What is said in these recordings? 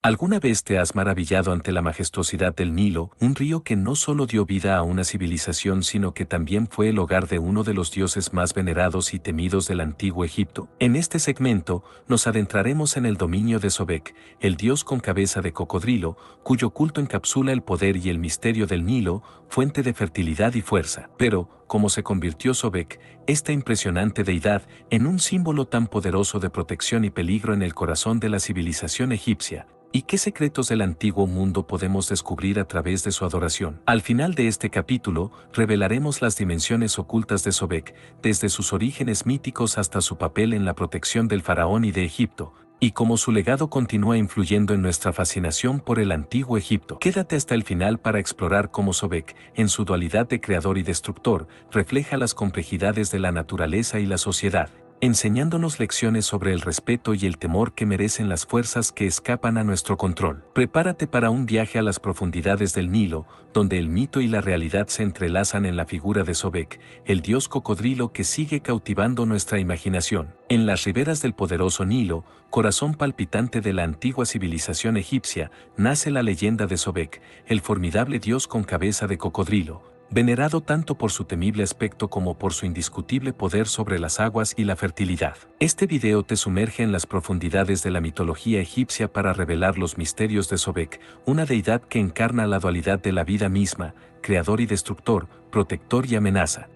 ¿Alguna vez te has maravillado ante la majestuosidad del Nilo, un río que no solo dio vida a una civilización sino que también fue el hogar de uno de los dioses más venerados y temidos del antiguo Egipto? En este segmento, nos adentraremos en el dominio de Sobek, el dios con cabeza de cocodrilo, cuyo culto encapsula el poder y el misterio del Nilo, fuente de fertilidad y fuerza. Pero, ¿cómo se convirtió Sobek, esta impresionante deidad, en un símbolo tan poderoso de protección y peligro en el corazón de la civilización egipcia? ¿Y qué secretos del antiguo mundo podemos descubrir a través de su adoración? Al final de este capítulo, revelaremos las dimensiones ocultas de Sobek, desde sus orígenes míticos hasta su papel en la protección del faraón y de Egipto, y cómo su legado continúa influyendo en nuestra fascinación por el antiguo Egipto. Quédate hasta el final para explorar cómo Sobek, en su dualidad de creador y destructor, refleja las complejidades de la naturaleza y la sociedad, enseñándonos lecciones sobre el respeto y el temor que merecen las fuerzas que escapan a nuestro control. Prepárate para un viaje a las profundidades del Nilo, donde el mito y la realidad se entrelazan en la figura de Sobek, el dios cocodrilo que sigue cautivando nuestra imaginación. En las riberas del poderoso Nilo, corazón palpitante de la antigua civilización egipcia, nace la leyenda de Sobek, el formidable dios con cabeza de cocodrilo, venerado tanto por su temible aspecto como por su indiscutible poder sobre las aguas y la fertilidad. Este video te sumerge en las profundidades de la mitología egipcia para revelar los misterios de Sobek, una deidad que encarna la dualidad de la vida misma, creador y destructor, protector y amenaza.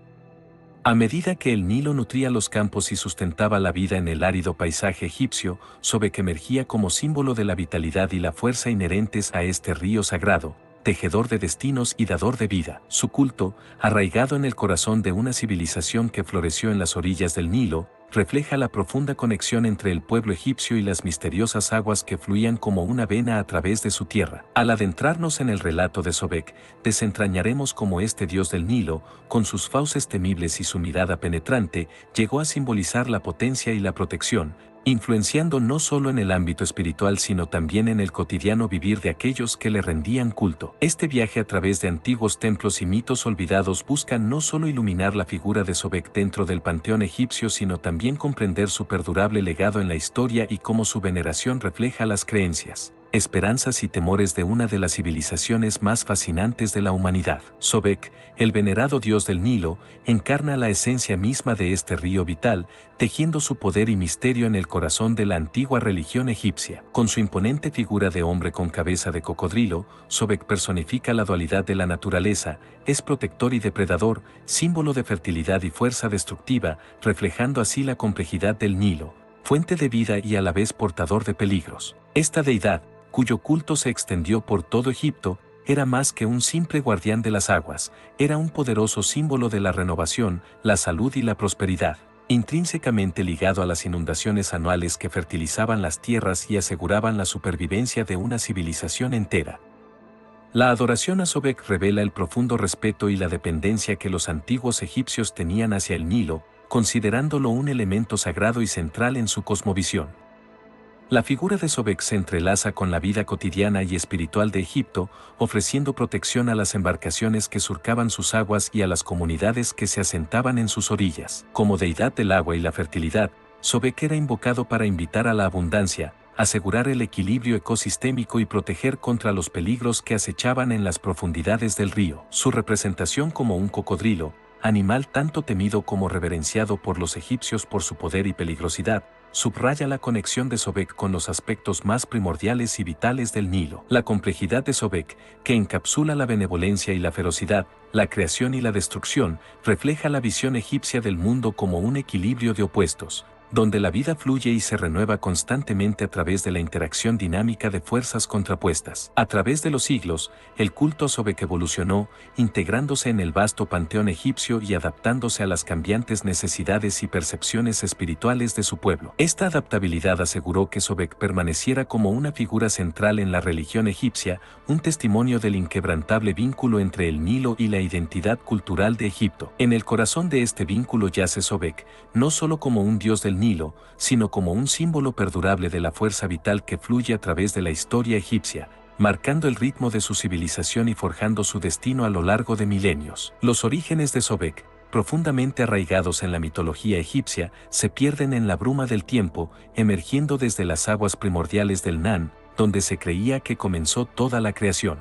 A medida que el Nilo nutría los campos y sustentaba la vida en el árido paisaje egipcio, Sobek emergía como símbolo de la vitalidad y la fuerza inherentes a este río sagrado, tejedor de destinos y dador de vida. Su culto, arraigado en el corazón de una civilización que floreció en las orillas del Nilo, refleja la profunda conexión entre el pueblo egipcio y las misteriosas aguas que fluían como una vena a través de su tierra. Al adentrarnos en el relato de Sobek, desentrañaremos cómo este dios del Nilo, con sus fauces temibles y su mirada penetrante, llegó a simbolizar la potencia y la protección, influenciando no solo en el ámbito espiritual sino también en el cotidiano vivir de aquellos que le rendían culto. Este viaje a través de antiguos templos y mitos olvidados busca no solo iluminar la figura de Sobek dentro del panteón egipcio sino también comprender su perdurable legado en la historia y cómo su veneración refleja las creencias, esperanzas y temores de una de las civilizaciones más fascinantes de la humanidad. Sobek, el venerado dios del Nilo, encarna la esencia misma de este río vital, tejiendo su poder y misterio en el corazón de la antigua religión egipcia. Con su imponente figura de hombre con cabeza de cocodrilo, Sobek personifica la dualidad de la naturaleza, es protector y depredador, símbolo de fertilidad y fuerza destructiva, reflejando así la complejidad del Nilo, fuente de vida y a la vez portador de peligros. Esta deidad, cuyo culto se extendió por todo Egipto, era más que un simple guardián de las aguas, era un poderoso símbolo de la renovación, la salud y la prosperidad, intrínsecamente ligado a las inundaciones anuales que fertilizaban las tierras y aseguraban la supervivencia de una civilización entera. La adoración a Sobek revela el profundo respeto y la dependencia que los antiguos egipcios tenían hacia el Nilo, considerándolo un elemento sagrado y central en su cosmovisión. La figura de Sobek se entrelaza con la vida cotidiana y espiritual de Egipto, ofreciendo protección a las embarcaciones que surcaban sus aguas y a las comunidades que se asentaban en sus orillas. Como deidad del agua y la fertilidad, Sobek era invocado para invitar a la abundancia, asegurar el equilibrio ecosistémico y proteger contra los peligros que acechaban en las profundidades del río. Su representación como un cocodrilo, animal tanto temido como reverenciado por los egipcios por su poder y peligrosidad, subraya la conexión de Sobek con los aspectos más primordiales y vitales del Nilo. La complejidad de Sobek, que encapsula la benevolencia y la ferocidad, la creación y la destrucción, refleja la visión egipcia del mundo como un equilibrio de opuestos, donde la vida fluye y se renueva constantemente a través de la interacción dinámica de fuerzas contrapuestas. A través de los siglos, el culto a Sobek evolucionó, integrándose en el vasto panteón egipcio y adaptándose a las cambiantes necesidades y percepciones espirituales de su pueblo. Esta adaptabilidad aseguró que Sobek permaneciera como una figura central en la religión egipcia, un testimonio del inquebrantable vínculo entre el Nilo y la identidad cultural de Egipto. En el corazón de este vínculo yace Sobek, no solo como un dios del Nilo, sino como un símbolo perdurable de la fuerza vital que fluye a través de la historia egipcia, marcando el ritmo de su civilización y forjando su destino a lo largo de milenios. Los orígenes de Sobek, profundamente arraigados en la mitología egipcia, se pierden en la bruma del tiempo, emergiendo desde las aguas primordiales del Nan, donde se creía que comenzó toda la creación.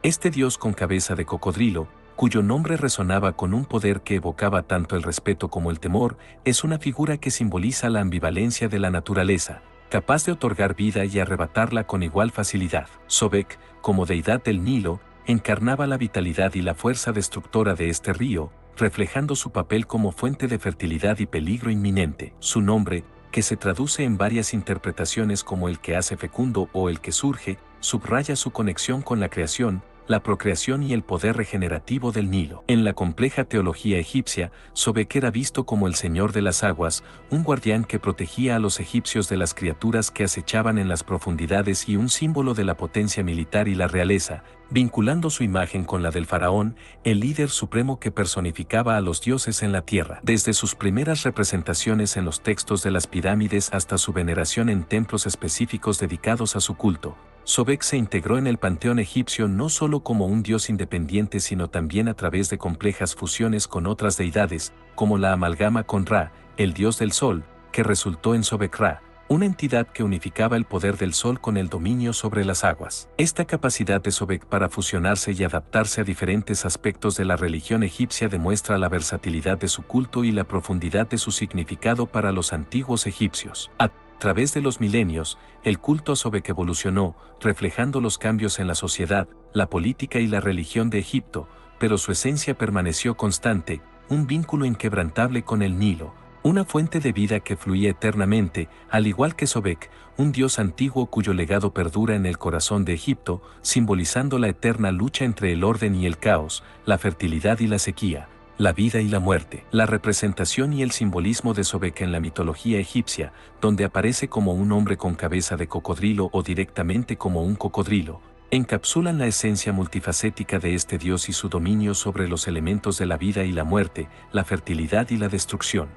Este dios con cabeza de cocodrilo, cuyo nombre resonaba con un poder que evocaba tanto el respeto como el temor, es una figura que simboliza la ambivalencia de la naturaleza, capaz de otorgar vida y arrebatarla con igual facilidad. Sobek, como deidad del Nilo, encarnaba la vitalidad y la fuerza destructora de este río, reflejando su papel como fuente de fertilidad y peligro inminente. Su nombre, que se traduce en varias interpretaciones como el que hace fecundo o el que surge, subraya su conexión con la creación, la procreación y el poder regenerativo del Nilo. En la compleja teología egipcia, Sobek era visto como el señor de las aguas, un guardián que protegía a los egipcios de las criaturas que acechaban en las profundidades y un símbolo de la potencia militar y la realeza, vinculando su imagen con la del faraón, el líder supremo que personificaba a los dioses en la tierra. Desde sus primeras representaciones en los textos de las pirámides hasta su veneración en templos específicos dedicados a su culto, Sobek se integró en el panteón egipcio no solo como un dios independiente sino también a través de complejas fusiones con otras deidades, como la amalgama con Ra, el dios del sol, que resultó en Sobek-Ra, una entidad que unificaba el poder del sol con el dominio sobre las aguas. Esta capacidad de Sobek para fusionarse y adaptarse a diferentes aspectos de la religión egipcia demuestra la versatilidad de su culto y la profundidad de su significado para los antiguos egipcios. A través de los milenios, el culto a Sobek evolucionó, reflejando los cambios en la sociedad, la política y la religión de Egipto, pero su esencia permaneció constante, un vínculo inquebrantable con el Nilo, una fuente de vida que fluía eternamente, al igual que Sobek, un dios antiguo cuyo legado perdura en el corazón de Egipto, simbolizando la eterna lucha entre el orden y el caos, la fertilidad y la sequía, la vida y la muerte. La representación y el simbolismo de Sobek en la mitología egipcia, donde aparece como un hombre con cabeza de cocodrilo o directamente como un cocodrilo, encapsulan la esencia multifacética de este dios y su dominio sobre los elementos de la vida y la muerte, la fertilidad y la destrucción.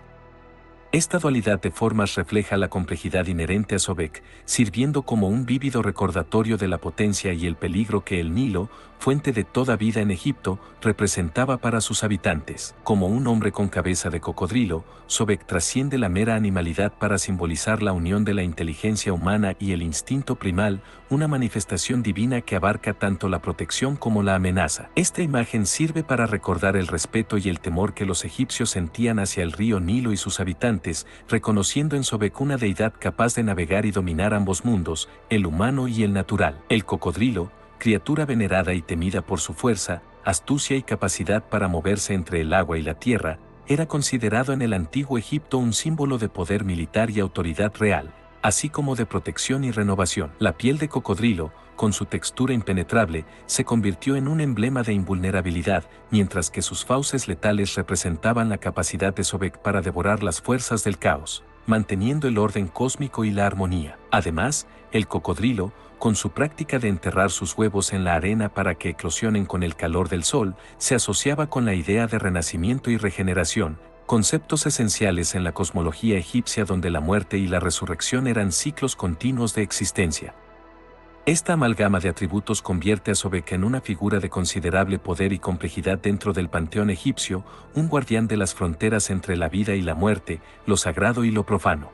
Esta dualidad de formas refleja la complejidad inherente a Sobek, sirviendo como un vívido recordatorio de la potencia y el peligro que el Nilo, fuente de toda vida en Egipto, representaba para sus habitantes. Como un hombre con cabeza de cocodrilo, Sobek trasciende la mera animalidad para simbolizar la unión de la inteligencia humana y el instinto primal, una manifestación divina que abarca tanto la protección como la amenaza. Esta imagen sirve para recordar el respeto y el temor que los egipcios sentían hacia el río Nilo y sus habitantes, reconociendo en Sobek una deidad capaz de navegar y dominar ambos mundos, el humano y el natural. El cocodrilo, criatura venerada y temida por su fuerza, astucia y capacidad para moverse entre el agua y la tierra, era considerado en el antiguo Egipto un símbolo de poder militar y autoridad real, así como de protección y renovación. La piel de cocodrilo, con su textura impenetrable, se convirtió en un emblema de invulnerabilidad, mientras que sus fauces letales representaban la capacidad de Sobek para devorar las fuerzas del caos, manteniendo el orden cósmico y la armonía. Además, el cocodrilo, con su práctica de enterrar sus huevos en la arena para que eclosionen con el calor del sol, se asociaba con la idea de renacimiento y regeneración, conceptos esenciales en la cosmología egipcia donde la muerte y la resurrección eran ciclos continuos de existencia. Esta amalgama de atributos convierte a Sobek en una figura de considerable poder y complejidad dentro del panteón egipcio, un guardián de las fronteras entre la vida y la muerte, lo sagrado y lo profano.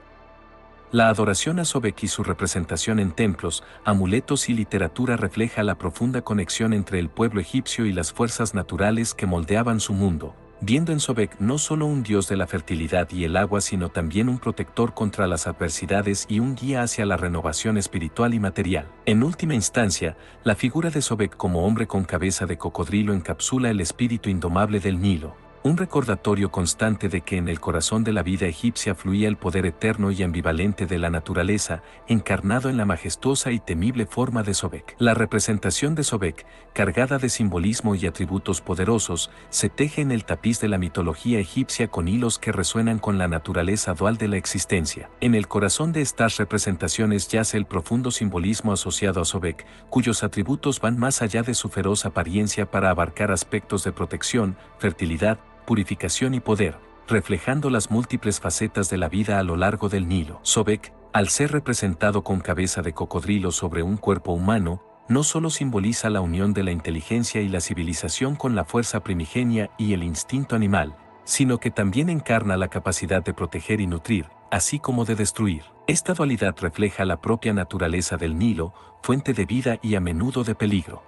La adoración a Sobek y su representación en templos, amuletos y literatura refleja la profunda conexión entre el pueblo egipcio y las fuerzas naturales que moldeaban su mundo, viendo en Sobek no solo un dios de la fertilidad y el agua sino también un protector contra las adversidades y un guía hacia la renovación espiritual y material. En última instancia, la figura de Sobek como hombre con cabeza de cocodrilo encapsula el espíritu indomable del Nilo, un recordatorio constante de que en el corazón de la vida egipcia fluía el poder eterno y ambivalente de la naturaleza, encarnado en la majestuosa y temible forma de Sobek. La representación de Sobek, cargada de simbolismo y atributos poderosos, se teje en el tapiz de la mitología egipcia con hilos que resuenan con la naturaleza dual de la existencia. En el corazón de estas representaciones yace el profundo simbolismo asociado a Sobek, cuyos atributos van más allá de su feroz apariencia para abarcar aspectos de protección, fertilidad, purificación y poder, reflejando las múltiples facetas de la vida a lo largo del Nilo. Sobek, al ser representado con cabeza de cocodrilo sobre un cuerpo humano, no solo simboliza la unión de la inteligencia y la civilización con la fuerza primigenia y el instinto animal, sino que también encarna la capacidad de proteger y nutrir, así como de destruir. Esta dualidad refleja la propia naturaleza del Nilo, fuente de vida y a menudo de peligro.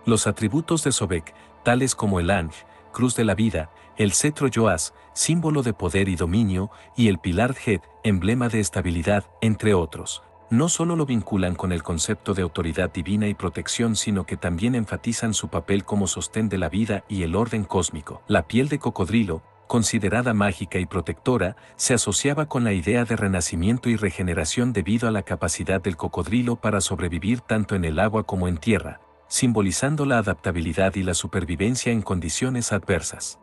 Los atributos de Sobek, tales como el Ankh, cruz de la vida, el cetro Yoaz, símbolo de poder y dominio, y el pilar Het, emblema de estabilidad, entre otros, no solo lo vinculan con el concepto de autoridad divina y protección, sino que también enfatizan su papel como sostén de la vida y el orden cósmico. La piel de cocodrilo, considerada mágica y protectora, se asociaba con la idea de renacimiento y regeneración debido a la capacidad del cocodrilo para sobrevivir tanto en el agua como en tierra, simbolizando la adaptabilidad y la supervivencia en condiciones adversas.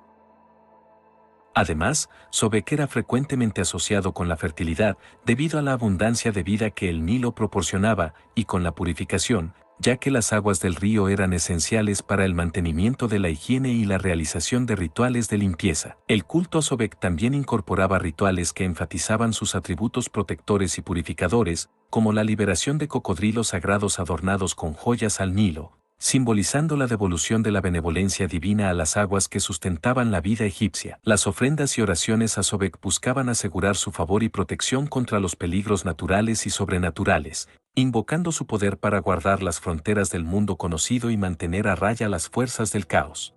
Además, Sobek era frecuentemente asociado con la fertilidad, debido a la abundancia de vida que el Nilo proporcionaba, y con la purificación, ya que las aguas del río eran esenciales para el mantenimiento de la higiene y la realización de rituales de limpieza. El culto a Sobek también incorporaba rituales que enfatizaban sus atributos protectores y purificadores, como la liberación de cocodrilos sagrados adornados con joyas al Nilo, simbolizando la devolución de la benevolencia divina a las aguas que sustentaban la vida egipcia. Las ofrendas y oraciones a Sobek buscaban asegurar su favor y protección contra los peligros naturales y sobrenaturales, invocando su poder para guardar las fronteras del mundo conocido y mantener a raya las fuerzas del caos.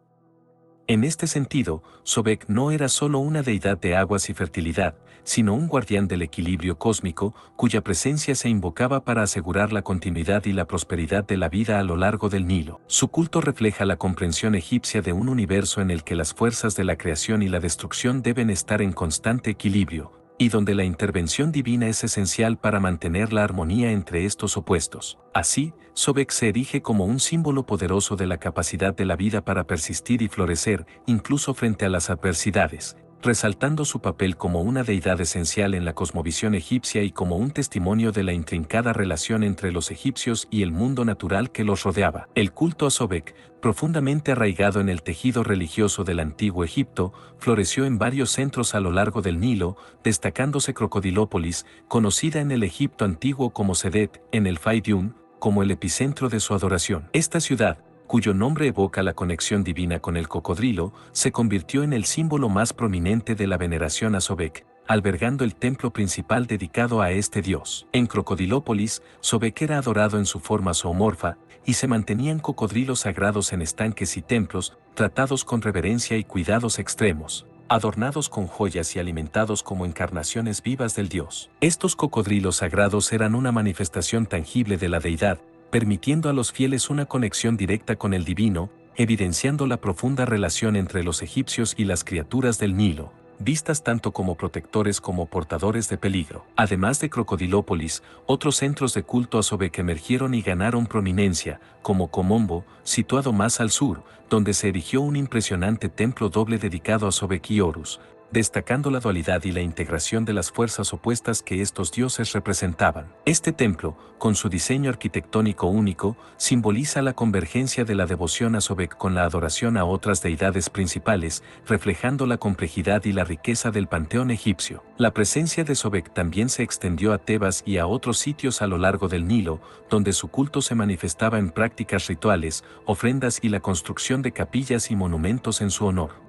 En este sentido, Sobek no era solo una deidad de aguas y fertilidad, sino un guardián del equilibrio cósmico, cuya presencia se invocaba para asegurar la continuidad y la prosperidad de la vida a lo largo del Nilo. Su culto refleja la comprensión egipcia de un universo en el que las fuerzas de la creación y la destrucción deben estar en constante equilibrio, y donde la intervención divina es esencial para mantener la armonía entre estos opuestos. Así, Sobek se erige como un símbolo poderoso de la capacidad de la vida para persistir y florecer, incluso frente a las adversidades, resaltando su papel como una deidad esencial en la cosmovisión egipcia y como un testimonio de la intrincada relación entre los egipcios y el mundo natural que los rodeaba. El culto a Sobek, profundamente arraigado en el tejido religioso del antiguo Egipto, floreció en varios centros a lo largo del Nilo, destacándose Crocodilópolis, conocida en el Egipto antiguo como Sedet, en el Faydium, como el epicentro de su adoración. Esta ciudad, cuyo nombre evoca la conexión divina con el cocodrilo, se convirtió en el símbolo más prominente de la veneración a Sobek, albergando el templo principal dedicado a este dios. En Crocodilópolis, Sobek era adorado en su forma zoomorfa, y se mantenían cocodrilos sagrados en estanques y templos, tratados con reverencia y cuidados extremos, adornados con joyas y alimentados como encarnaciones vivas del dios. Estos cocodrilos sagrados eran una manifestación tangible de la deidad, permitiendo a los fieles una conexión directa con el divino, evidenciando la profunda relación entre los egipcios y las criaturas del Nilo, vistas tanto como protectores como portadores de peligro. Además de Crocodilópolis, otros centros de culto a Sobek emergieron y ganaron prominencia, como Komombo, situado más al sur, donde se erigió un impresionante templo doble dedicado a Sobek y Horus, destacando la dualidad y la integración de las fuerzas opuestas que estos dioses representaban. Este templo, con su diseño arquitectónico único, simboliza la convergencia de la devoción a Sobek con la adoración a otras deidades principales, reflejando la complejidad y la riqueza del panteón egipcio. La presencia de Sobek también se extendió a Tebas y a otros sitios a lo largo del Nilo, donde su culto se manifestaba en prácticas rituales, ofrendas y la construcción de capillas y monumentos en su honor.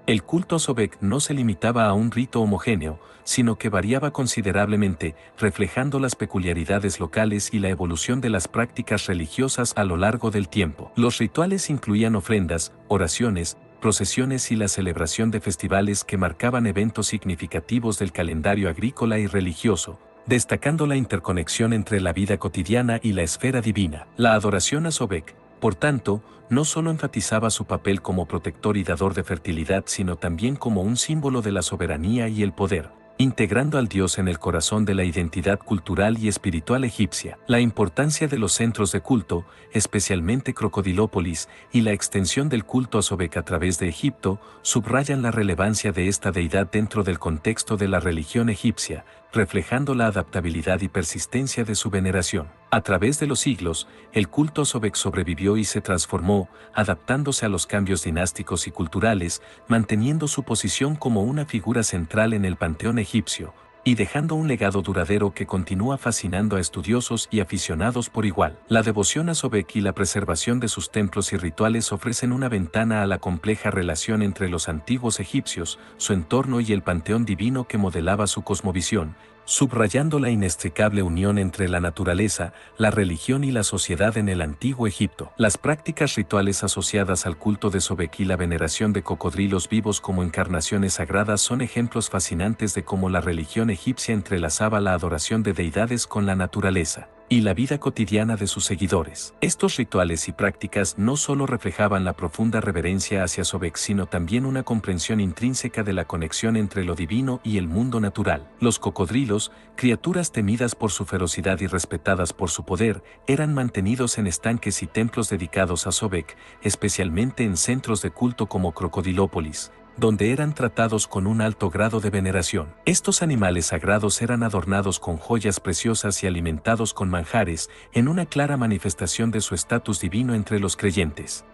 El culto a Sobek no se limitaba a un rito homogéneo, sino que variaba considerablemente, reflejando las peculiaridades locales y la evolución de las prácticas religiosas a lo largo del tiempo. Los rituales incluían ofrendas, oraciones, procesiones y la celebración de festivales que marcaban eventos significativos del calendario agrícola y religioso, destacando la interconexión entre la vida cotidiana y la esfera divina. La adoración a Sobek, por tanto, no solo enfatizaba su papel como protector y dador de fertilidad, sino también como un símbolo de la soberanía y el poder, integrando al dios en el corazón de la identidad cultural y espiritual egipcia. La importancia de los centros de culto, especialmente Crocodilópolis, y la extensión del culto a Sobek a través de Egipto, subrayan la relevancia de esta deidad dentro del contexto de la religión egipcia, reflejando la adaptabilidad y persistencia de su veneración. A través de los siglos, el culto a Sobek sobrevivió y se transformó, adaptándose a los cambios dinásticos y culturales, manteniendo su posición como una figura central en el panteón egipcio, y dejando un legado duradero que continúa fascinando a estudiosos y aficionados por igual. La devoción a Sobek y la preservación de sus templos y rituales ofrecen una ventana a la compleja relación entre los antiguos egipcios, su entorno y el panteón divino que modelaba su cosmovisión, subrayando la inextricable unión entre la naturaleza, la religión y la sociedad en el antiguo Egipto. Las prácticas rituales asociadas al culto de Sobek y la veneración de cocodrilos vivos como encarnaciones sagradas son ejemplos fascinantes de cómo la religión egipcia entrelazaba la adoración de deidades con la naturaleza y la vida cotidiana de sus seguidores. Estos rituales y prácticas no solo reflejaban la profunda reverencia hacia Sobek, sino también una comprensión intrínseca de la conexión entre lo divino y el mundo natural. Los cocodrilos, criaturas temidas por su ferocidad y respetadas por su poder, eran mantenidos en estanques y templos dedicados a Sobek, especialmente en centros de culto como Crocodilópolis, donde eran tratados con un alto grado de veneración. Estos animales sagrados eran adornados con joyas preciosas y alimentados con manjares, en una clara manifestación de su estatus divino entre los creyentes.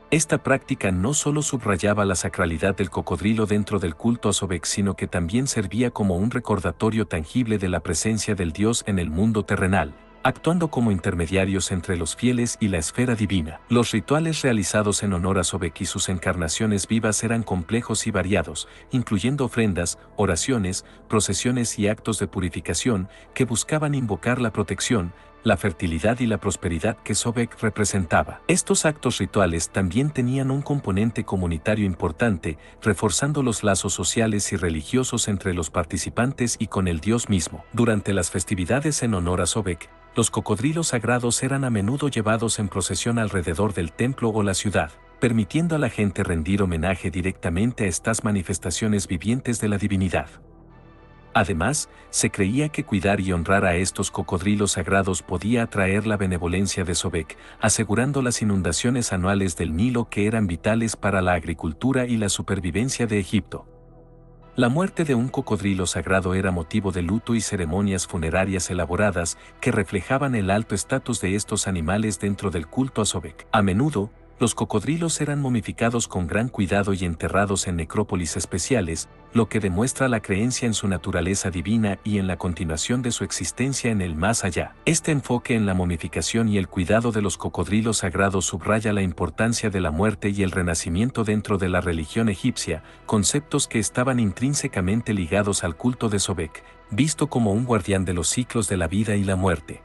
Esta práctica no solo subrayaba la sacralidad del cocodrilo dentro del culto a Sobek, sino que también servía como un recordatorio tangible de la presencia del dios en el mundo terrenal, actuando como intermediarios entre los fieles y la esfera divina. Los rituales realizados en honor a Sobek y sus encarnaciones vivas eran complejos y variados, incluyendo ofrendas, oraciones, procesiones y actos de purificación que buscaban invocar la protección, la fertilidad y la prosperidad que Sobek representaba. Estos actos rituales también tenían un componente comunitario importante, reforzando los lazos sociales y religiosos entre los participantes y con el dios mismo. Durante las festividades en honor a Sobek, los cocodrilos sagrados eran a menudo llevados en procesión alrededor del templo o la ciudad, permitiendo a la gente rendir homenaje directamente a estas manifestaciones vivientes de la divinidad. Además, se creía que cuidar y honrar a estos cocodrilos sagrados podía atraer la benevolencia de Sobek, asegurando las inundaciones anuales del Nilo que eran vitales para la agricultura y la supervivencia de Egipto. La muerte de un cocodrilo sagrado era motivo de luto y ceremonias funerarias elaboradas que reflejaban el alto estatus de estos animales dentro del culto a Sobek. A menudo, los cocodrilos eran momificados con gran cuidado y enterrados en necrópolis especiales, lo que demuestra la creencia en su naturaleza divina y en la continuación de su existencia en el más allá. Este enfoque en la momificación y el cuidado de los cocodrilos sagrados subraya la importancia de la muerte y el renacimiento dentro de la religión egipcia, conceptos que estaban intrínsecamente ligados al culto de Sobek, visto como un guardián de los ciclos de la vida y la muerte.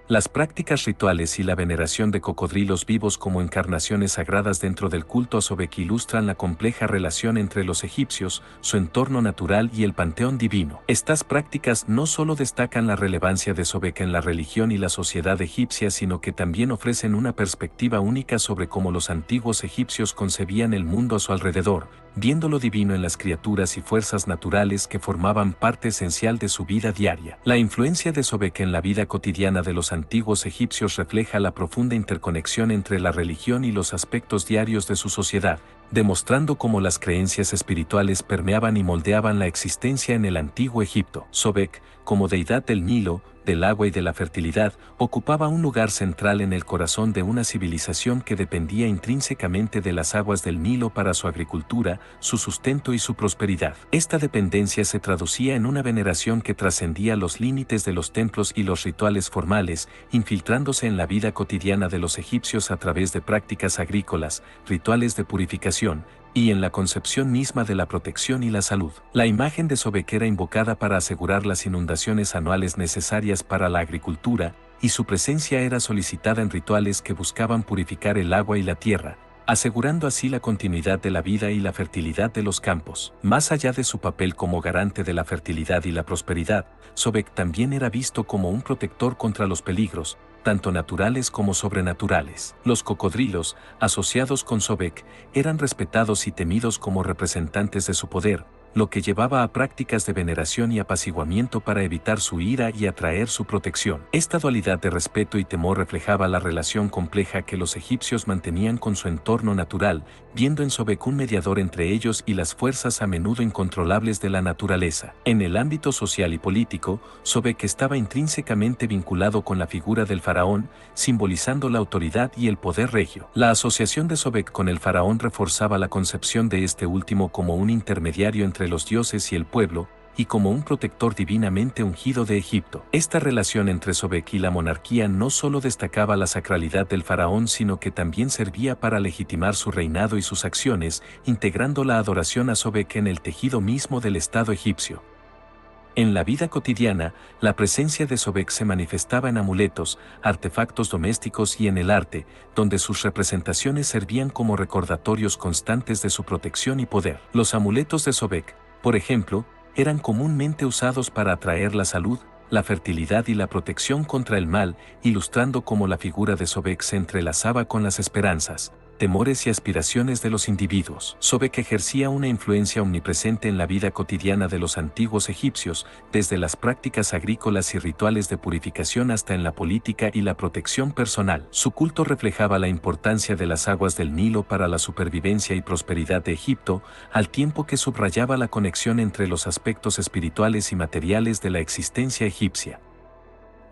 Las prácticas rituales y la veneración de cocodrilos vivos como encarnaciones sagradas dentro del culto a Sobek ilustran la compleja relación entre los egipcios, su entorno natural y el panteón divino. Estas prácticas no solo destacan la relevancia de Sobek en la religión y la sociedad egipcia, sino que también ofrecen una perspectiva única sobre cómo los antiguos egipcios concebían el mundo a su alrededor, viendo lo divino en las criaturas y fuerzas naturales que formaban parte esencial de su vida diaria. La influencia de Sobek en la vida cotidiana de los antiguos egipcios refleja la profunda interconexión entre la religión y los aspectos diarios de su sociedad, demostrando cómo las creencias espirituales permeaban y moldeaban la existencia en el antiguo Egipto. Sobek, como deidad del Nilo, del agua y de la fertilidad, ocupaba un lugar central en el corazón de una civilización que dependía intrínsecamente de las aguas del Nilo para su agricultura, su sustento y su prosperidad. Esta dependencia se traducía en una veneración que trascendía los límites de los templos y los rituales formales, infiltrándose en la vida cotidiana de los egipcios a través de prácticas agrícolas, rituales de purificación, y en la concepción misma de la protección y la salud. La imagen de Sobek era invocada para asegurar las inundaciones anuales necesarias para la agricultura, y su presencia era solicitada en rituales que buscaban purificar el agua y la tierra, asegurando así la continuidad de la vida y la fertilidad de los campos. Más allá de su papel como garante de la fertilidad y la prosperidad, Sobek también era visto como un protector contra los peligros, tanto naturales como sobrenaturales. Los cocodrilos, asociados con Sobek, eran respetados y temidos como representantes de su poder, lo que llevaba a prácticas de veneración y apaciguamiento para evitar su ira y atraer su protección. Esta dualidad de respeto y temor reflejaba la relación compleja que los egipcios mantenían con su entorno natural, viendo en Sobek un mediador entre ellos y las fuerzas a menudo incontrolables de la naturaleza. En el ámbito social y político, Sobek estaba intrínsecamente vinculado con la figura del faraón, simbolizando la autoridad y el poder regio. La asociación de Sobek con el faraón reforzaba la concepción de este último como un intermediario entre los dioses y el pueblo, y como un protector divinamente ungido de Egipto. Esta relación entre Sobek y la monarquía no solo destacaba la sacralidad del faraón, sino que también servía para legitimar su reinado y sus acciones, integrando la adoración a Sobek en el tejido mismo del Estado egipcio. En la vida cotidiana, la presencia de Sobek se manifestaba en amuletos, artefactos domésticos y en el arte, donde sus representaciones servían como recordatorios constantes de su protección y poder. Los amuletos de Sobek, por ejemplo, eran comúnmente usados para atraer la salud, la fertilidad y la protección contra el mal, ilustrando cómo la figura de Sobek se entrelazaba con las esperanzas, temores y aspiraciones de los individuos. Sobek ejercía una influencia omnipresente en la vida cotidiana de los antiguos egipcios, desde las prácticas agrícolas y rituales de purificación hasta en la política y la protección personal. Su culto reflejaba la importancia de las aguas del Nilo para la supervivencia y prosperidad de Egipto, al tiempo que subrayaba la conexión entre los aspectos espirituales y materiales de la existencia egipcia.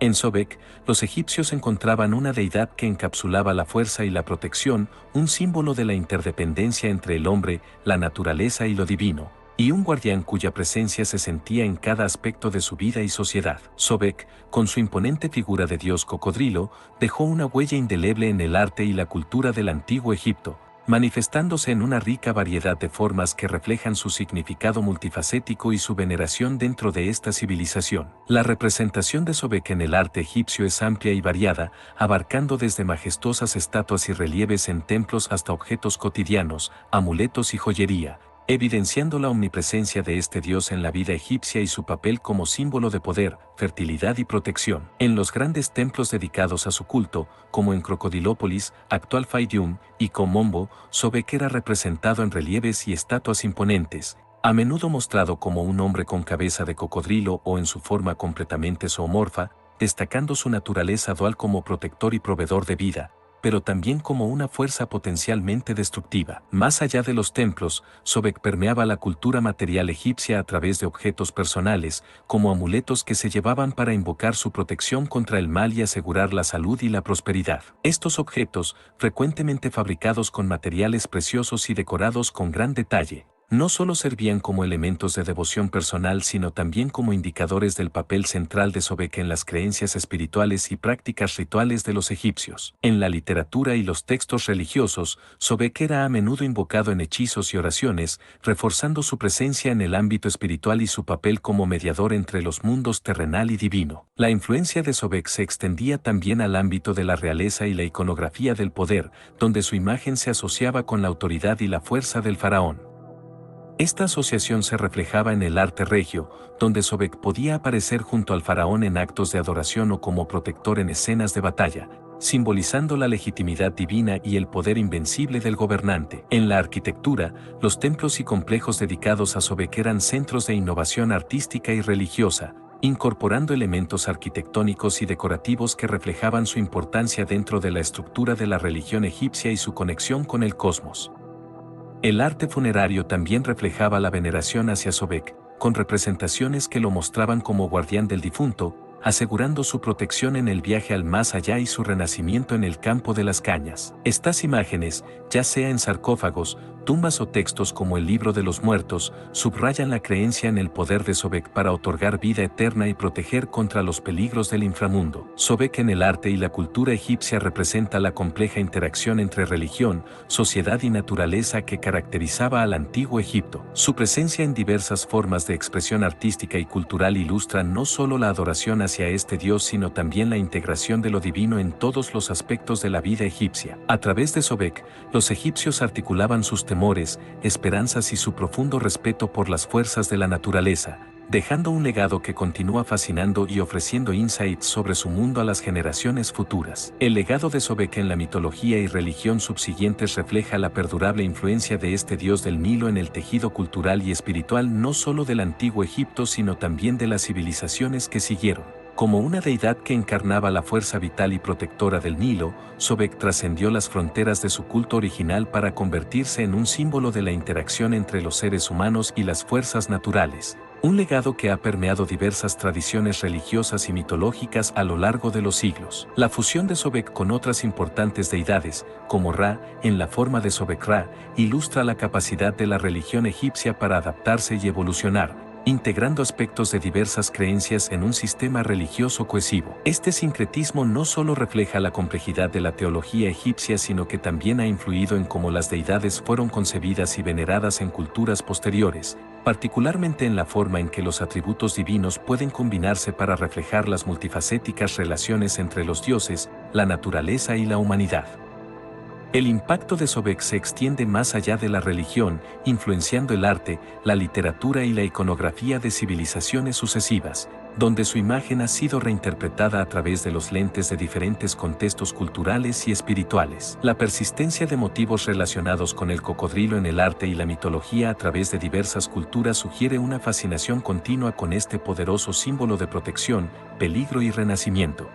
En Sobek, los egipcios encontraban una deidad que encapsulaba la fuerza y la protección, un símbolo de la interdependencia entre el hombre, la naturaleza y lo divino, y un guardián cuya presencia se sentía en cada aspecto de su vida y sociedad. Sobek, con su imponente figura de dios cocodrilo, dejó una huella indeleble en el arte y la cultura del antiguo Egipto, manifestándose en una rica variedad de formas que reflejan su significado multifacético y su veneración dentro de esta civilización. La representación de Sobek en el arte egipcio es amplia y variada, abarcando desde majestuosas estatuas y relieves en templos hasta objetos cotidianos, amuletos y joyería, evidenciando la omnipresencia de este dios en la vida egipcia y su papel como símbolo de poder, fertilidad y protección. En los grandes templos dedicados a su culto, como en Crocodilópolis, actual Fayum, y Komombo, Sobek era representado en relieves y estatuas imponentes, a menudo mostrado como un hombre con cabeza de cocodrilo o en su forma completamente zoomorfa, destacando su naturaleza dual como protector y proveedor de vida, pero también como una fuerza potencialmente destructiva. Más allá de los templos, Sobek permeaba la cultura material egipcia a través de objetos personales, como amuletos que se llevaban para invocar su protección contra el mal y asegurar la salud y la prosperidad. Estos objetos, frecuentemente fabricados con materiales preciosos y decorados con gran detalle, no solo servían como elementos de devoción personal, sino también como indicadores del papel central de Sobek en las creencias espirituales y prácticas rituales de los egipcios. En la literatura y los textos religiosos, Sobek era a menudo invocado en hechizos y oraciones, reforzando su presencia en el ámbito espiritual y su papel como mediador entre los mundos terrenal y divino. La influencia de Sobek se extendía también al ámbito de la realeza y la iconografía del poder, donde su imagen se asociaba con la autoridad y la fuerza del faraón. Esta asociación se reflejaba en el arte regio, donde Sobek podía aparecer junto al faraón en actos de adoración o como protector en escenas de batalla, simbolizando la legitimidad divina y el poder invencible del gobernante. En la arquitectura, los templos y complejos dedicados a Sobek eran centros de innovación artística y religiosa, incorporando elementos arquitectónicos y decorativos que reflejaban su importancia dentro de la estructura de la religión egipcia y su conexión con el cosmos. El arte funerario también reflejaba la veneración hacia Sobek, con representaciones que lo mostraban como guardián del difunto, asegurando su protección en el viaje al más allá y su renacimiento en el campo de las cañas. Estas imágenes, ya sea en sarcófagos, tumbas o textos como el Libro de los Muertos, subrayan la creencia en el poder de Sobek para otorgar vida eterna y proteger contra los peligros del inframundo. Sobek en el arte y la cultura egipcia representa la compleja interacción entre religión, sociedad y naturaleza que caracterizaba al antiguo Egipto. Su presencia en diversas formas de expresión artística y cultural ilustra no solo la adoración hacia este dios, sino también la integración de lo divino en todos los aspectos de la vida egipcia. A través de Sobek, los egipcios articulaban sus temores, esperanzas y su profundo respeto por las fuerzas de la naturaleza, dejando un legado que continúa fascinando y ofreciendo insights sobre su mundo a las generaciones futuras. El legado de Sobek en la mitología y religión subsiguientes refleja la perdurable influencia de este dios del Nilo en el tejido cultural y espiritual no solo del antiguo Egipto, sino también de las civilizaciones que siguieron. Como una deidad que encarnaba la fuerza vital y protectora del Nilo, Sobek trascendió las fronteras de su culto original para convertirse en un símbolo de la interacción entre los seres humanos y las fuerzas naturales, un legado que ha permeado diversas tradiciones religiosas y mitológicas a lo largo de los siglos. La fusión de Sobek con otras importantes deidades, como Ra, en la forma de Sobek Ra, ilustra la capacidad de la religión egipcia para adaptarse y evolucionar, integrando aspectos de diversas creencias en un sistema religioso cohesivo. Este sincretismo no solo refleja la complejidad de la teología egipcia, sino que también ha influido en cómo las deidades fueron concebidas y veneradas en culturas posteriores, particularmente en la forma en que los atributos divinos pueden combinarse para reflejar las multifacéticas relaciones entre los dioses, la naturaleza y la humanidad. El impacto de Sobek se extiende más allá de la religión, influenciando el arte, la literatura y la iconografía de civilizaciones sucesivas, donde su imagen ha sido reinterpretada a través de los lentes de diferentes contextos culturales y espirituales. La persistencia de motivos relacionados con el cocodrilo en el arte y la mitología a través de diversas culturas sugiere una fascinación continua con este poderoso símbolo de protección, peligro y renacimiento.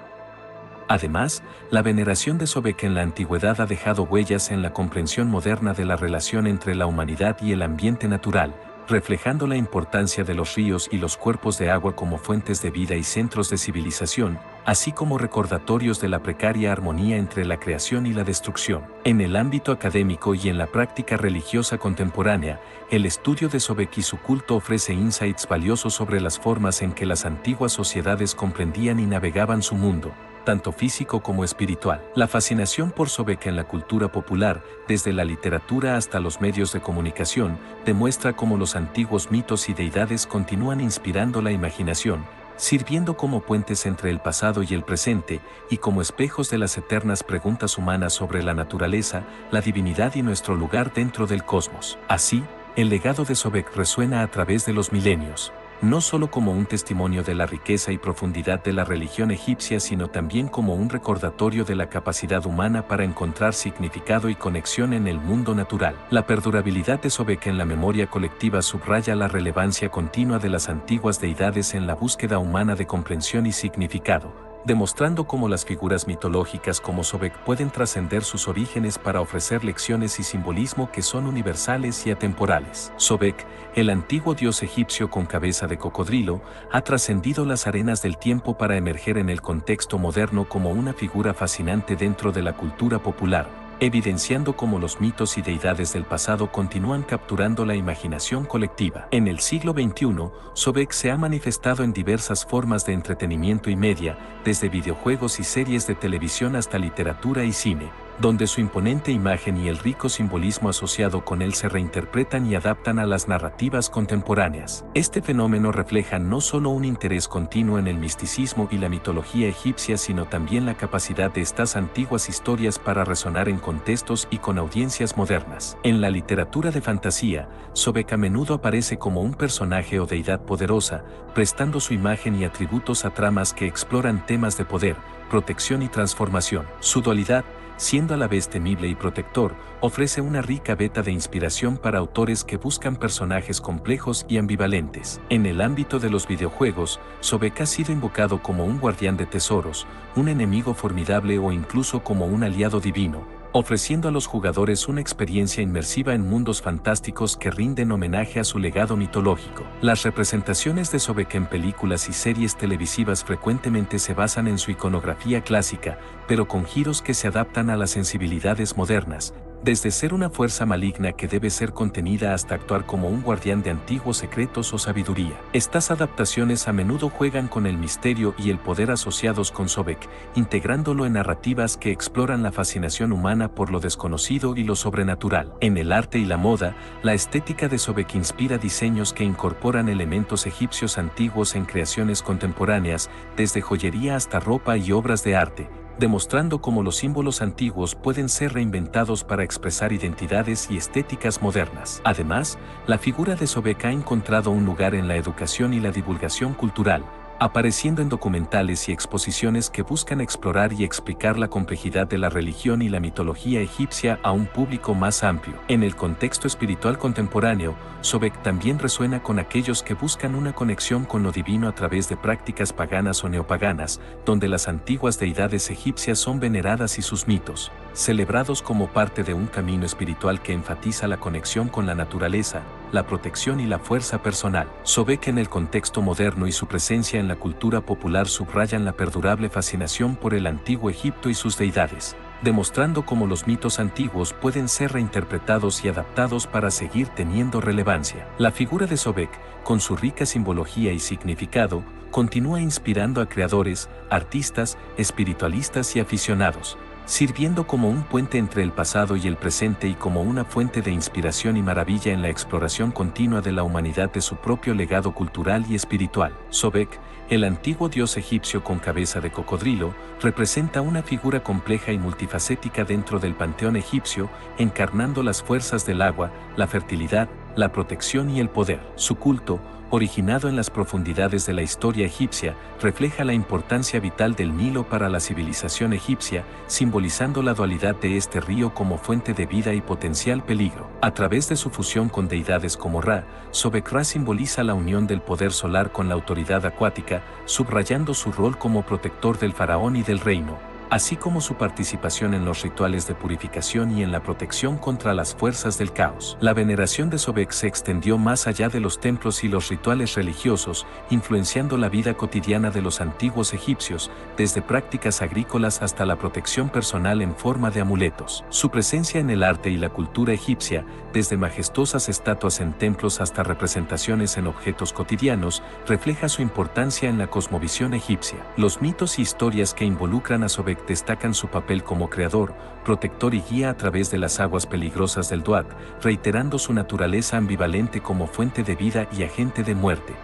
Además, la veneración de Sobek en la antigüedad ha dejado huellas en la comprensión moderna de la relación entre la humanidad y el ambiente natural, reflejando la importancia de los ríos y los cuerpos de agua como fuentes de vida y centros de civilización, así como recordatorios de la precaria armonía entre la creación y la destrucción. En el ámbito académico y en la práctica religiosa contemporánea, el estudio de Sobek y su culto ofrece insights valiosos sobre las formas en que las antiguas sociedades comprendían y navegaban su mundo, tanto físico como espiritual. La fascinación por Sobek en la cultura popular, desde la literatura hasta los medios de comunicación, demuestra cómo los antiguos mitos y deidades continúan inspirando la imaginación, sirviendo como puentes entre el pasado y el presente, y como espejos de las eternas preguntas humanas sobre la naturaleza, la divinidad y nuestro lugar dentro del cosmos. Así, el legado de Sobek resuena a través de los milenios, no solo como un testimonio de la riqueza y profundidad de la religión egipcia, sino también como un recordatorio de la capacidad humana para encontrar significado y conexión en el mundo natural. La perdurabilidad de Sobek en la memoria colectiva subraya la relevancia continua de las antiguas deidades en la búsqueda humana de comprensión y significado, demostrando cómo las figuras mitológicas como Sobek pueden trascender sus orígenes para ofrecer lecciones y simbolismo que son universales y atemporales. Sobek, el antiguo dios egipcio con cabeza de cocodrilo, ha trascendido las arenas del tiempo para emerger en el contexto moderno como una figura fascinante dentro de la cultura popular, evidenciando cómo los mitos y deidades del pasado continúan capturando la imaginación colectiva. En el siglo XXI, Sobek se ha manifestado en diversas formas de entretenimiento y media, desde videojuegos y series de televisión hasta literatura y cine, donde su imponente imagen y el rico simbolismo asociado con él se reinterpretan y adaptan a las narrativas contemporáneas. Este fenómeno refleja no solo un interés continuo en el misticismo y la mitología egipcia, sino también la capacidad de estas antiguas historias para resonar en contextos y con audiencias modernas. En la literatura de fantasía, Sobek a menudo aparece como un personaje o deidad poderosa, prestando su imagen y atributos a tramas que exploran temas de poder, protección y transformación. Su dualidad, siendo a la vez temible y protector, ofrece una rica veta de inspiración para autores que buscan personajes complejos y ambivalentes. En el ámbito de los videojuegos, Sobek ha sido invocado como un guardián de tesoros, un enemigo formidable o incluso como un aliado divino, ofreciendo a los jugadores una experiencia inmersiva en mundos fantásticos que rinden homenaje a su legado mitológico. Las representaciones de Sobek en películas y series televisivas frecuentemente se basan en su iconografía clásica, pero con giros que se adaptan a las sensibilidades modernas, desde ser una fuerza maligna que debe ser contenida hasta actuar como un guardián de antiguos secretos o sabiduría. Estas adaptaciones a menudo juegan con el misterio y el poder asociados con Sobek, integrándolo en narrativas que exploran la fascinación humana por lo desconocido y lo sobrenatural. En el arte y la moda, la estética de Sobek inspira diseños que incorporan elementos egipcios antiguos en creaciones contemporáneas, desde joyería hasta ropa y obras de arte, demostrando cómo los símbolos antiguos pueden ser reinventados para expresar identidades y estéticas modernas. Además, la figura de Sobek ha encontrado un lugar en la educación y la divulgación cultural, apareciendo en documentales y exposiciones que buscan explorar y explicar la complejidad de la religión y la mitología egipcia a un público más amplio. En el contexto espiritual contemporáneo, Sobek también resuena con aquellos que buscan una conexión con lo divino a través de prácticas paganas o neopaganas, donde las antiguas deidades egipcias son veneradas y sus mitos, celebrados como parte de un camino espiritual que enfatiza la conexión con la naturaleza, la protección y la fuerza personal. Sobek en el contexto moderno y su presencia en la cultura popular subrayan la perdurable fascinación por el antiguo Egipto y sus deidades, demostrando cómo los mitos antiguos pueden ser reinterpretados y adaptados para seguir teniendo relevancia. La figura de Sobek, con su rica simbología y significado, continúa inspirando a creadores, artistas, espiritualistas y aficionados, sirviendo como un puente entre el pasado y el presente y como una fuente de inspiración y maravilla en la exploración continua de la humanidad de su propio legado cultural y espiritual. Sobek, el antiguo dios egipcio con cabeza de cocodrilo, representa una figura compleja y multifacética dentro del panteón egipcio, encarnando las fuerzas del agua, la fertilidad, la protección y el poder. Su culto, originado en las profundidades de la historia egipcia, refleja la importancia vital del Nilo para la civilización egipcia, simbolizando la dualidad de este río como fuente de vida y potencial peligro. A través de su fusión con deidades como Ra, Sobek-Ra simboliza la unión del poder solar con la autoridad acuática, subrayando su rol como protector del faraón y del reino, así como su participación en los rituales de purificación y en la protección contra las fuerzas del caos. La veneración de Sobek se extendió más allá de los templos y los rituales religiosos, influenciando la vida cotidiana de los antiguos egipcios, desde prácticas agrícolas hasta la protección personal en forma de amuletos. Su presencia en el arte y la cultura egipcia, desde majestuosas estatuas en templos hasta representaciones en objetos cotidianos, refleja su importancia en la cosmovisión egipcia. Los mitos y historias que involucran a Sobek destacan su papel como creador, protector y guía a través de las aguas peligrosas del Duat, reiterando su naturaleza ambivalente como fuente de vida y agente de muerte.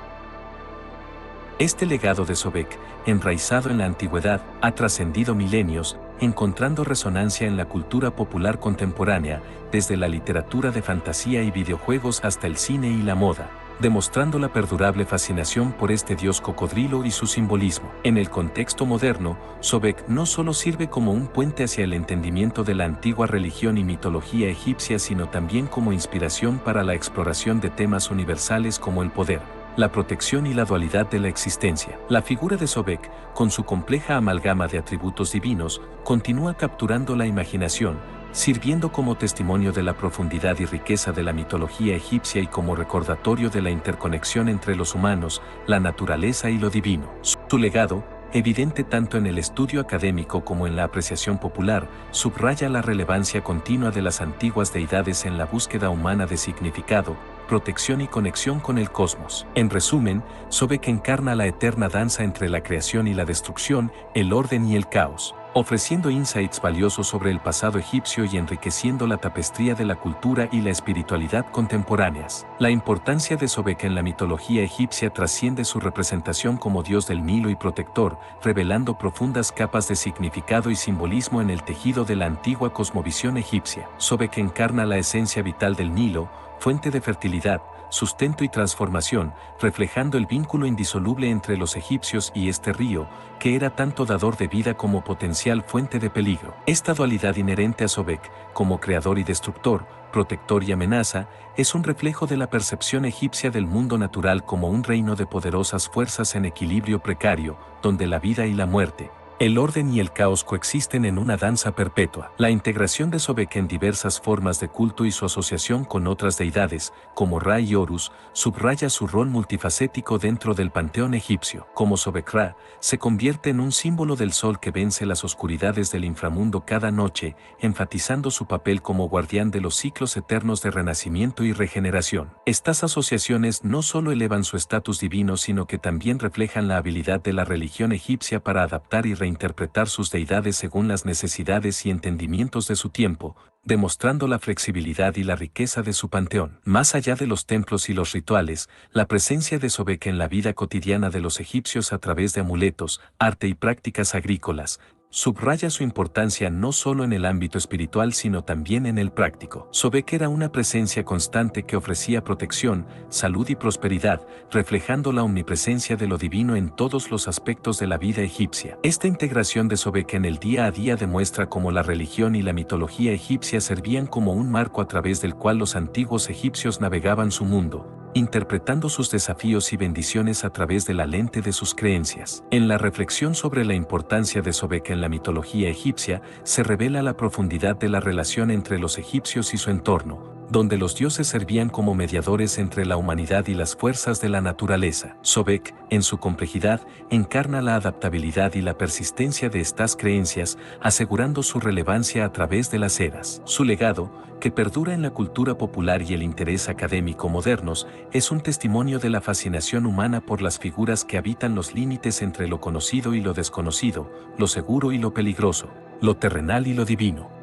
Este legado de Sobek, enraizado en la antigüedad, ha trascendido milenios, encontrando resonancia en la cultura popular contemporánea, desde la literatura de fantasía y videojuegos hasta el cine y la moda, demostrando la perdurable fascinación por este dios cocodrilo y su simbolismo. En el contexto moderno, Sobek no solo sirve como un puente hacia el entendimiento de la antigua religión y mitología egipcia, sino también como inspiración para la exploración de temas universales como el poder, la protección y la dualidad de la existencia. La figura de Sobek, con su compleja amalgama de atributos divinos, continúa capturando la imaginación, sirviendo como testimonio de la profundidad y riqueza de la mitología egipcia y como recordatorio de la interconexión entre los humanos, la naturaleza y lo divino. Su legado, evidente tanto en el estudio académico como en la apreciación popular, subraya la relevancia continua de las antiguas deidades en la búsqueda humana de significado, protección y conexión con el cosmos. En resumen, Sobek encarna la eterna danza entre la creación y la destrucción, el orden y el caos, ofreciendo insights valiosos sobre el pasado egipcio y enriqueciendo la tapestría de la cultura y la espiritualidad contemporáneas. La importancia de Sobek en la mitología egipcia trasciende su representación como dios del Nilo y protector, revelando profundas capas de significado y simbolismo en el tejido de la antigua cosmovisión egipcia. Sobek encarna la esencia vital del Nilo, fuente de fertilidad, sustento y transformación, reflejando el vínculo indisoluble entre los egipcios y este río, que era tanto dador de vida como potencial fuente de peligro. Esta dualidad inherente a Sobek, como creador y destructor, protector y amenaza, es un reflejo de la percepción egipcia del mundo natural como un reino de poderosas fuerzas en equilibrio precario, donde la vida y la muerte, el orden y el caos coexisten en una danza perpetua. La integración de Sobek en diversas formas de culto y su asociación con otras deidades, como Ra y Horus, subraya su rol multifacético dentro del panteón egipcio. Como Sobek-Ra, se convierte en un símbolo del sol que vence las oscuridades del inframundo cada noche, enfatizando su papel como guardián de los ciclos eternos de renacimiento y regeneración. Estas asociaciones no solo elevan su estatus divino, sino que también reflejan la habilidad de la religión egipcia para adaptar y reinterpretar sus deidades según las necesidades y entendimientos de su tiempo, demostrando la flexibilidad y la riqueza de su panteón. Más allá de los templos y los rituales, la presencia de Sobek en la vida cotidiana de los egipcios a través de amuletos, arte y prácticas agrícolas, subraya su importancia no solo en el ámbito espiritual sino también en el práctico. Sobek era una presencia constante que ofrecía protección, salud y prosperidad, reflejando la omnipresencia de lo divino en todos los aspectos de la vida egipcia. Esta integración de Sobek en el día a día demuestra cómo la religión y la mitología egipcia servían como un marco a través del cual los antiguos egipcios navegaban su mundo, interpretando sus desafíos y bendiciones a través de la lente de sus creencias. En la reflexión sobre la importancia de Sobek en la mitología egipcia, se revela la profundidad de la relación entre los egipcios y su entorno, donde los dioses servían como mediadores entre la humanidad y las fuerzas de la naturaleza. Sobek, en su complejidad, encarna la adaptabilidad y la persistencia de estas creencias, asegurando su relevancia a través de las eras. Su legado, que perdura en la cultura popular y el interés académico modernos, es un testimonio de la fascinación humana por las figuras que habitan los límites entre lo conocido y lo desconocido, lo seguro y lo peligroso, lo terrenal y lo divino.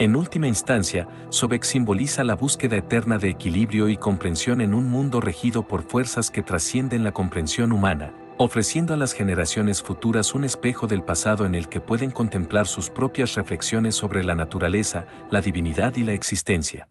En última instancia, Sobek simboliza la búsqueda eterna de equilibrio y comprensión en un mundo regido por fuerzas que trascienden la comprensión humana, ofreciendo a las generaciones futuras un espejo del pasado en el que pueden contemplar sus propias reflexiones sobre la naturaleza, la divinidad y la existencia.